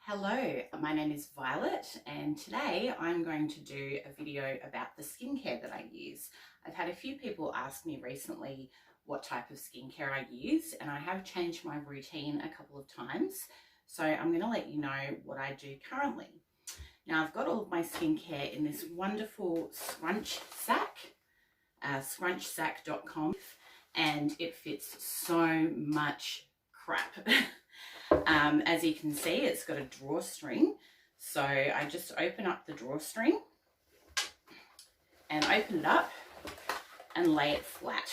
Hello, my name is Violet and today I'm going to do a video about the skincare that I use. I've had a few people ask me recently what type of skincare I use, and I have changed my routine a couple of times. So I'm going to let you know what I do currently. Now I've got all of my skincare in this wonderful scrunch sack, scrunchsack.com, and it fits so much crap. As you can see, it's got a drawstring, so I just open up the drawstring and open it up and lay it flat.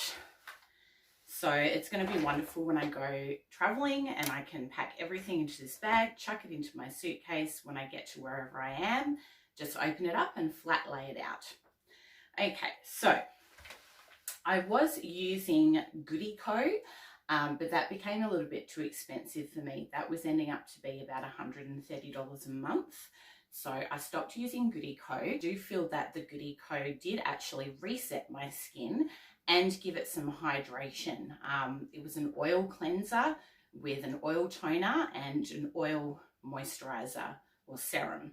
So it's going to be wonderful when I go traveling, and I can pack everything into this bag, chuck it into my suitcase when I get to wherever I am, just open it up and flat lay it out. Okay, so I was using GoodieCo, but that became a little bit too expensive for me. That was ending up to be about $130 a month. So I stopped using GoodieCo. I do feel that the GoodieCo did actually reset my skin and give it some hydration. It was an oil cleanser with an oil toner and an oil moisturizer or serum.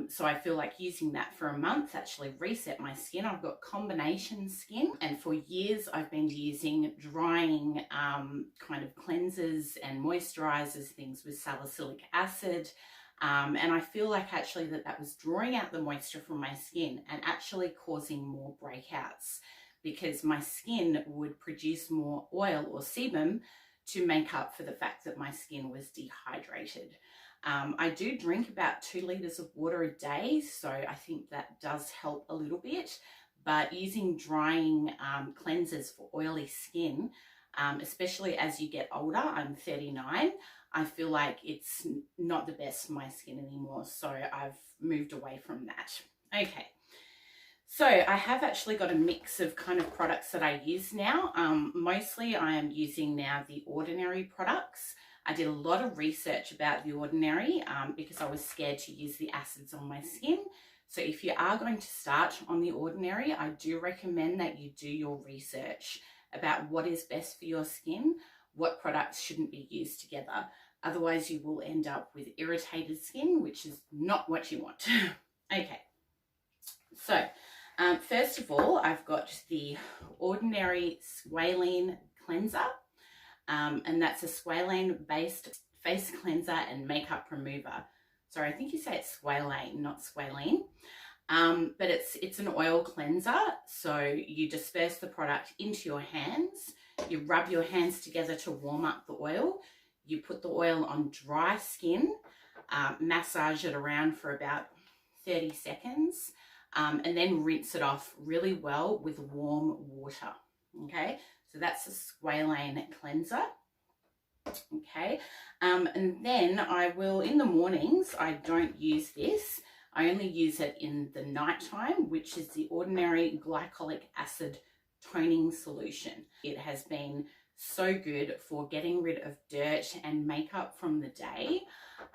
So I feel like using that for a month actually reset my skin. I've got combination skin, and for years I've been using drying kind of cleansers and moisturizers, things with salicylic acid, and I feel like actually that was drawing out the moisture from my skin and actually causing more breakouts, because my skin would produce more oil or sebum to make up for the fact that my skin was dehydrated. I do drink about 2 litres of water a day, so I think that does help a little bit, but using drying cleansers for oily skin, especially as you get older, I'm 39, I feel like it's not the best for my skin anymore, so I've moved away from that. Okay, so I have actually got a mix of kind of products that I use now. Mostly I am using now the Ordinary products. I did a lot of research about the Ordinary because I was scared to use the acids on my skin. So if you are going to start on the Ordinary, I do recommend that you do your research about what is best for your skin, what products shouldn't be used together. Otherwise you will end up with irritated skin, which is not what you want. Okay, so first of all, I've got the Ordinary Squalane Cleanser. And that's a Squalane based face cleanser and makeup remover. Sorry, I think you say it's Squalane, not Squalane. But it's an oil cleanser. So you disperse the product into your hands. You rub your hands together to warm up the oil. You put the oil on dry skin, massage it around for about 30 seconds, and then rinse it off really well with warm water. Okay, so that's a Squalane cleanser. Okay, and then I will, in the mornings, I don't use this. I only use it in the nighttime, which is the Ordinary Glycolic Acid Toning Solution. It has been so good for getting rid of dirt and makeup from the day,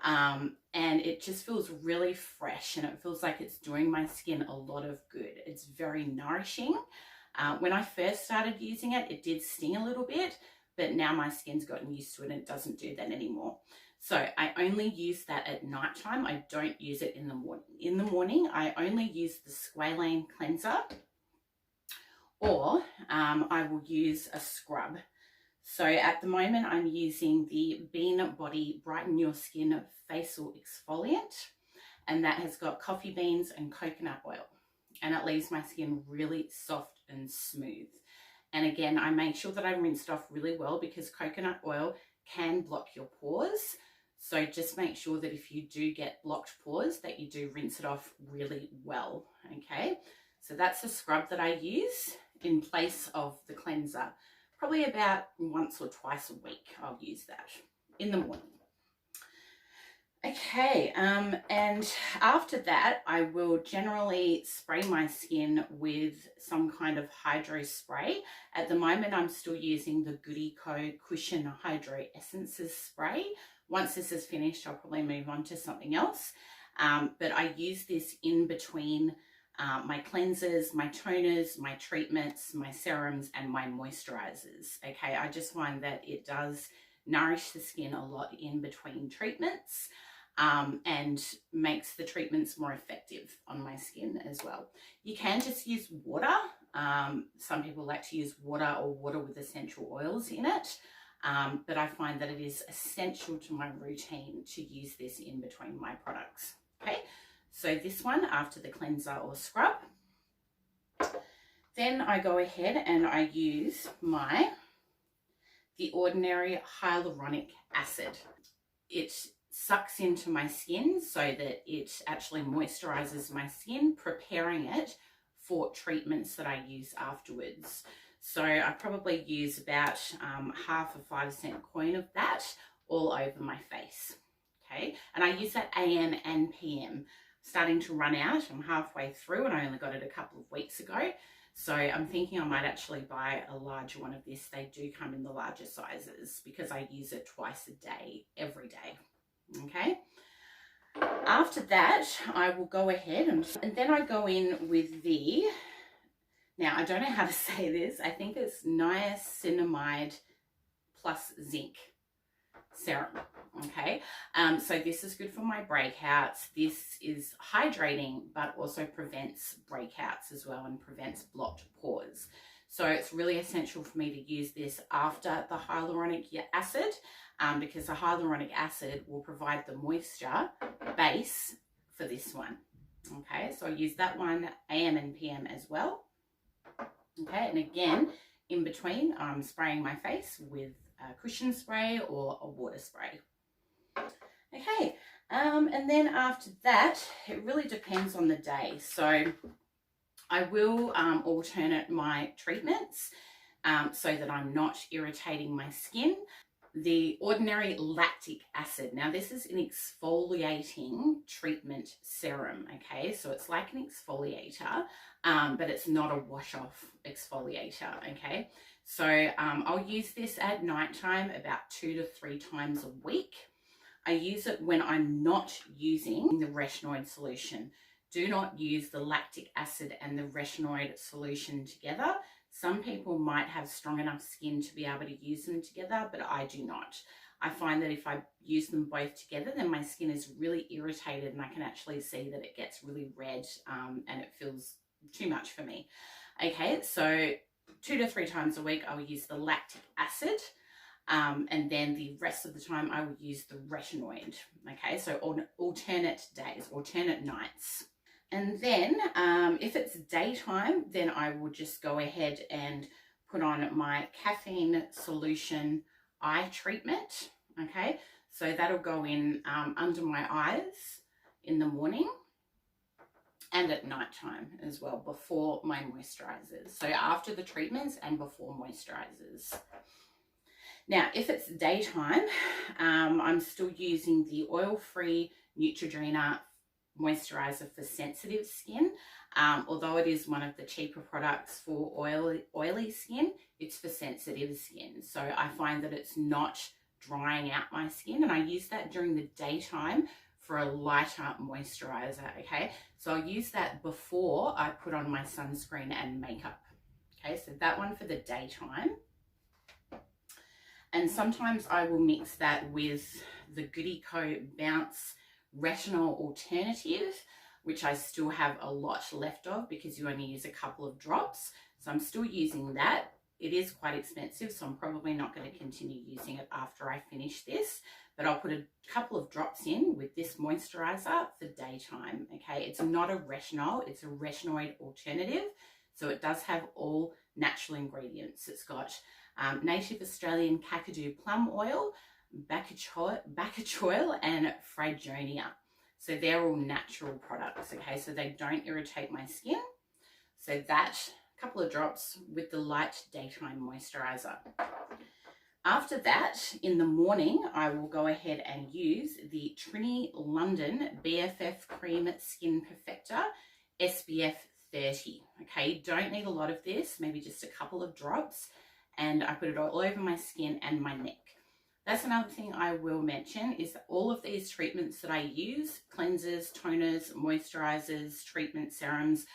and it just feels really fresh, and it feels like it's doing my skin a lot of good. It's very nourishing. When I first started using it, it did sting a little bit, but now my skin's gotten used to it and it doesn't do that anymore. So I only use that at nighttime. I don't use it in the morning. In the morning, I only use the Squalane cleanser, or I will use a scrub. So at the moment, I'm using the Beanbody Brighten Your Skin Facial Exfoliant, and that has got coffee beans and coconut oil, and it leaves my skin really soft and smooth. And again, I make sure that I rinse it off really well, because coconut oil can block your pores. So just make sure that if you do get blocked pores, that you do rinse it off really well. Okay, so that's a scrub that I use in place of the cleanser. Probably about once or twice a week I'll use that in the morning. Okay, and after that, I will generally spray my skin with some kind of hydro spray. At the moment, I'm still using the GoodieCo Cushion Hydro Essences spray. Once this is finished, I'll probably move on to something else. But I use this in between my cleansers, my toners, my treatments, my serums, and my moisturizers. Okay, I just find that it does nourish the skin a lot in between treatments. and makes the treatments more effective on my skin as well. You can just use water. Some people like to use water or water with essential oils in it, but I find that it is essential to my routine to use this in between my products. Okay, so this one after the cleanser or scrub. Then I go ahead and I use the Ordinary Hyaluronic Acid. It sucks into my skin so that it actually moisturizes my skin, preparing it for treatments that I use afterwards. So I probably use about half a 5-cent coin of that all over my face. Okay, and I use that AM and PM. Starting to run out. I'm halfway through and I only got it a couple of weeks ago. So I'm thinking I might actually buy a larger one of this. They do come in the larger sizes because I use it twice a day, every day. Okay. After that, I will go ahead and then I go in with now I don't know how to say this. I think it's Niacinamide plus Zinc serum. Okay, so this is good for my breakouts. This is hydrating, but also prevents breakouts as well and prevents blocked pores. So it's really essential for me to use this after the hyaluronic acid, because the hyaluronic acid will provide the moisture base for this one. Okay, so I use that one AM and PM as well. Okay, and again, in between, I'm spraying my face with a cushion spray or a water spray. Okay, and then after that, it really depends on the day. So I will alternate my treatments so that I'm not irritating my skin. The Ordinary Lactic Acid. Now this is an exfoliating treatment serum, okay? So it's like an exfoliator, but it's not a wash-off exfoliator, okay? So I'll use this at nighttime about 2 to 3 times a week. I use it when I'm not using the retinoid solution. Do not use the lactic acid and the retinoid solution together. Some people might have strong enough skin to be able to use them together, but I do not. I find that if I use them both together, then my skin is really irritated and I can actually see that it gets really red and it feels too much for me. Okay, so 2 to 3 times a week I will use the lactic acid. And then the rest of the time I will use the retinoid. Okay, so on alternate days, alternate nights. And then if it's daytime, then I will just go ahead and put on my caffeine solution eye treatment. Okay, so that'll go in under my eyes in the morning and at nighttime as well, before my moisturizers. So after the treatments and before moisturizers. Now, if it's daytime, I'm still using the oil-free Neutrogena moisturizer for sensitive skin. Although it is one of the cheaper products for oily skin, it's for sensitive skin. So I find that it's not drying out my skin, and I use that during the daytime for a lighter moisturizer, okay? So I'll use that before I put on my sunscreen and makeup. Okay, so that one for the daytime. And sometimes I will mix that with the GoodieCo Bounce Retinol Alternative, which I still have a lot left of because you only use a couple of drops. So I'm still using that. It is quite expensive, so I'm probably not going to continue using it after I finish this. But I'll put a couple of drops in with this moisturizer for daytime, okay? It's not a retinol, it's a retinoid alternative. So it does have all natural ingredients. It's got native Australian Kakadu plum oil, Bakuchol and Fragonia. So they're all natural products, okay? So they don't irritate my skin. So that, couple of drops with the light daytime moisturizer. After that, in the morning, I will go ahead and use the Trinny London BFF Cream Skin Perfector SPF 30. Okay, you don't need a lot of this, maybe just a couple of drops, and I put it all over my skin and my neck. That's another thing I will mention is that all of these treatments that I use, cleansers, toners, moisturizers, treatment serums,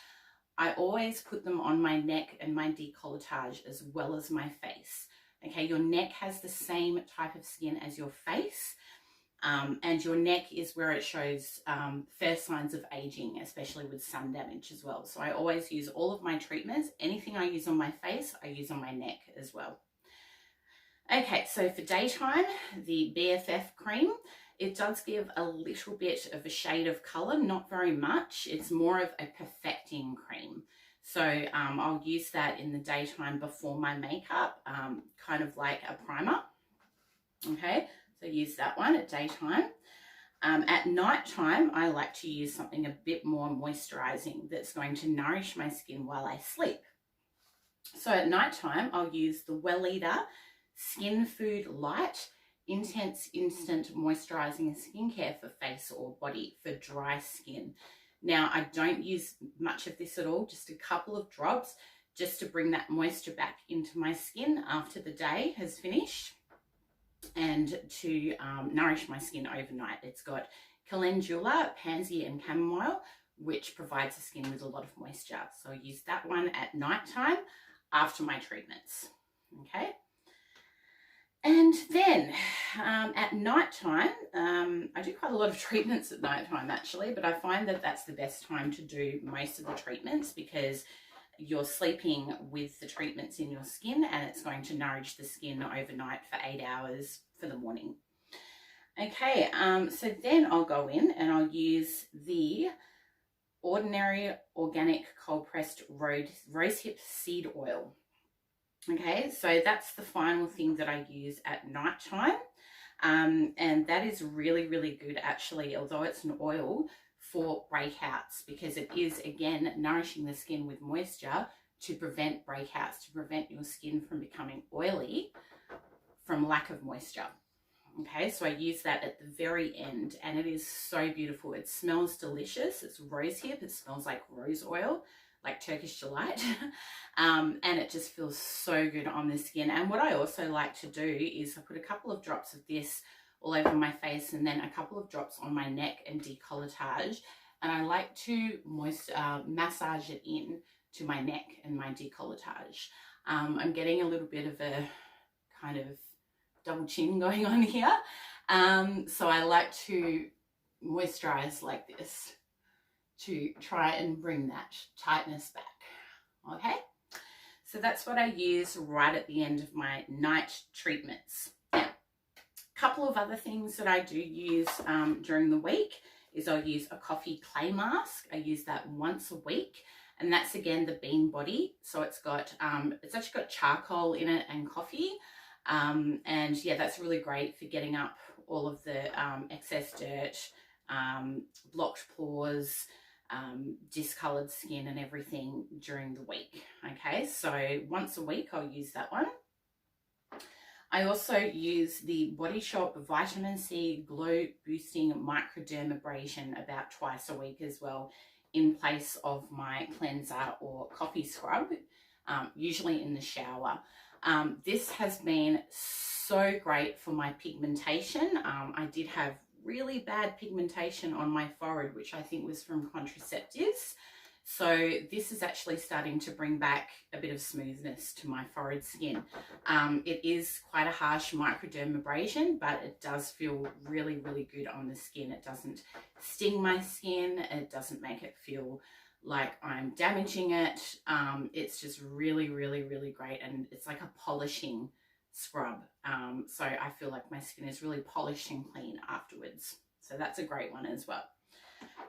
I always put them on my neck and my décolletage as well as my face. Okay, your neck has the same type of skin as your face. And your neck is where it shows first signs of aging, especially with sun damage as well. So I always use all of my treatments. Anything I use on my face, I use on my neck as well. Okay, so for daytime, the BFF cream, it does give a little bit of a shade of colour, not very much. It's more of a perfecting cream. So I'll use that in the daytime before my makeup, kind of like a primer. Okay, so use that one at daytime. At nighttime, I like to use something a bit more moisturising that's going to nourish my skin while I sleep. So at nighttime, I'll use the Well Eater Skin Food Light Intense Instant Moisturising Skincare for face or body for dry skin. Now, I don't use much of this at all, just a couple of drops, just to bring that moisture back into my skin after the day has finished and to nourish my skin overnight. It's got calendula, pansy and chamomile, which provides the skin with a lot of moisture. So I use that one at nighttime after my treatments, okay? And then at nighttime, I do quite a lot of treatments at nighttime actually, but I find that that's the best time to do most of the treatments because you're sleeping with the treatments in your skin and it's going to nourish the skin overnight for 8 hours for the morning. Okay, so then I'll go in and I'll use the Ordinary Organic Cold Pressed Rosehip Seed Oil. Okay, so that's the final thing that I use at nighttime. And that is really, really good actually, although it's an oil, for breakouts, because it is again nourishing the skin with moisture to prevent breakouts, to prevent your skin from becoming oily from lack of moisture. Okay, so I use that at the very end and it is so beautiful. It smells delicious. It's rosehip. It smells like rose oil, like Turkish delight. And it just feels so good on the skin. And what I also like to do is I put a couple of drops of this all over my face and then a couple of drops on my neck and decolletage. And I like to massage it in to my neck and my decolletage. I'm getting a little bit of a kind of double chin going on here. So I like to moisturize like this to try and bring that tightness back. Okay, so that's what I use right at the end of my night treatments. Now, a couple of other things that I do use during the week is I'll use a coffee clay mask. I use that once a week, and that's again the Beanbody. So it's got it's actually got charcoal in it and coffee, and yeah, that's really great for getting up all of the excess dirt, blocked pores, discolored skin and everything during the week. Okay, so once a week I'll use that one. I also use the Body Shop Vitamin C Glow Boosting Microdermabrasion about twice a week as well, in place of my cleanser or coffee scrub, usually in the shower. This has been so great for my pigmentation. I did have really bad pigmentation on my forehead, which I think was from contraceptives. So this is actually starting to bring back a bit of smoothness to my forehead skin. It is quite a harsh microdermabrasion, but it does feel really, really good on the skin. It doesn't sting my skin. It doesn't make it feel like I'm damaging it. It's just really, really, really great. And it's like a polishing scrub. So I feel like my skin is really polished and clean afterwards. So that's a great one as well.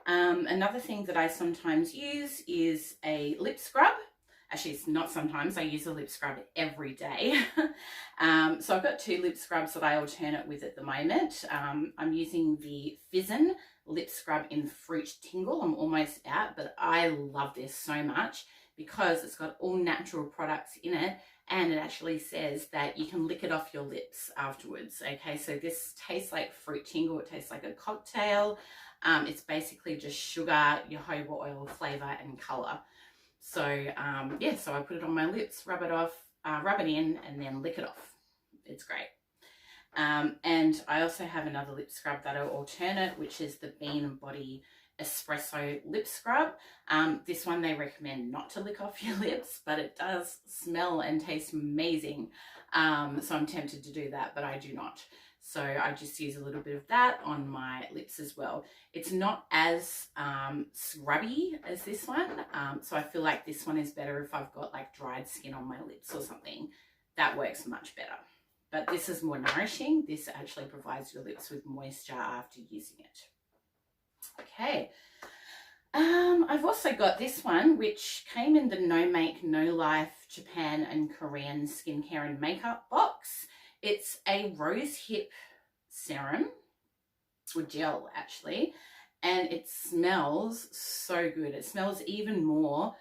Another thing that I sometimes use is a lip scrub. Actually, it's not sometimes, I use a lip scrub every day. So I've got two lip scrubs that I alternate with at the moment. I'm using the Fizzin lip scrub in Fruit Tingle. I'm almost out, but I love this so much because it's got all natural products in it, and it actually says that you can lick it off your lips afterwards. Okay, so this tastes like Fruit Tingle. It tastes like a cocktail. It's basically just sugar, jojoba oil, flavor and color. So yeah, so I put it on my lips, rub it off, rub it in, and then lick it off. It's great. And I also have another lip scrub that I alternate, which is the Beanbody Espresso lip scrub. This one they recommend not to lick off your lips, but it does smell and taste amazing. So I'm tempted to do that, but I do not. So I just use a little bit of that on my lips as well. It's not as scrubby as this one, so I feel like this one is better if I've got like dried skin on my lips or something. That works much better. But this is more nourishing. This actually provides your lips with moisture after using it. Okay. I've also got this one, which came in the No Make, No Life Japan and Korean skincare and makeup box. It's a rose hip serum, or gel actually, and it smells so good. It smells even more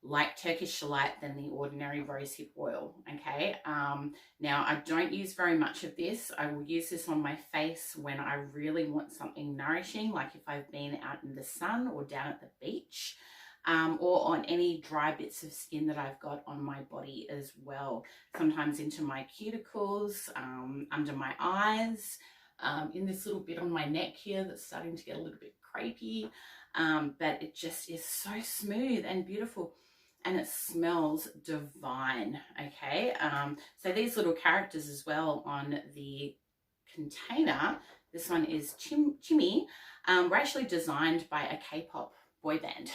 like Turkish delight than the ordinary rosehip oil. Okay, now I don't use very much of this. I will use this on my face when I really want something nourishing, like if I've been out in the sun or down at the beach, or on any dry bits of skin that I've got on my body as well. Sometimes into my cuticles, under my eyes, in this little bit on my neck here that's starting to get a little bit crepey, but it just is so smooth and beautiful. And it smells divine, okay? So these little characters as well on the container, this one is Chimmy, were actually designed by a K-pop boy band.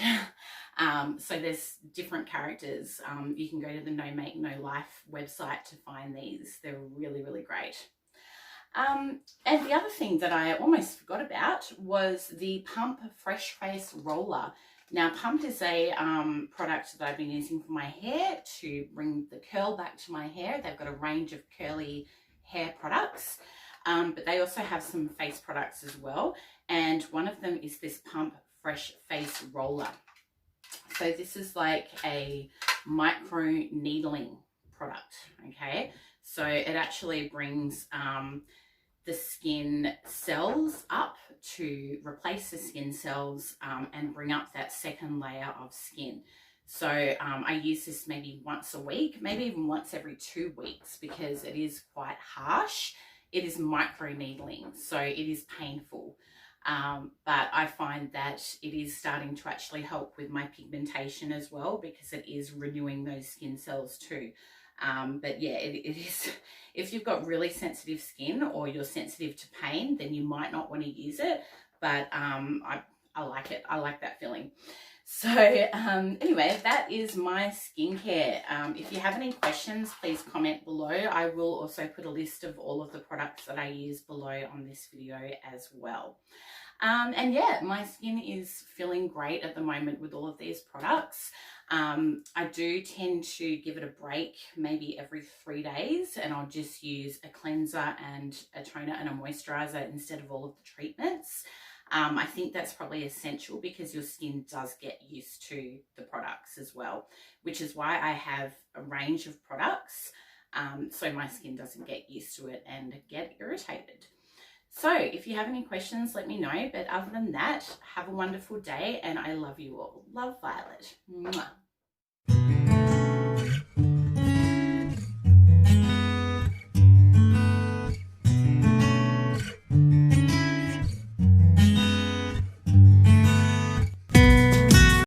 So there's different characters. You can go to the No Make, No Life website to find these. They're really, really great. And the other thing that I almost forgot about was the Pump Fresh Face Roller. Now, Pump is a product that I've been using for my hair to bring the curl back to my hair. They've got a range of curly hair products, but they also have some face products as well. And one of them is this Pump Fresh Face Roller. So this is like a micro needling product, okay? So it actually brings the skin cells up to replace the skin cells and bring up that second layer of skin. So I use this maybe once a week, maybe even once every 2 weeks, because it is quite harsh. It is micro needling, so it is painful. But I find that it is starting to actually help with my pigmentation as well, because it is renewing those skin cells too. But yeah, it is, if you've got really sensitive skin or you're sensitive to pain, then you might not want to use it, but I like it. I like that feeling. So anyway, that is my skincare. If you have any questions, please comment below. I will also put a list of all of the products that I use below on this video as well. And yeah, my skin is feeling great at the moment with all of these products. I do tend to give it a break maybe every 3 days, and I'll just use a cleanser and a toner and a moisturizer instead of all of the treatments. I think that's probably essential because your skin does get used to the products as well, which is why I have a range of products, so my skin doesn't get used to it and get irritated. So if you have any questions, let me know. But other than that, have a wonderful day, and I love you all. Love, Violet. Mwah.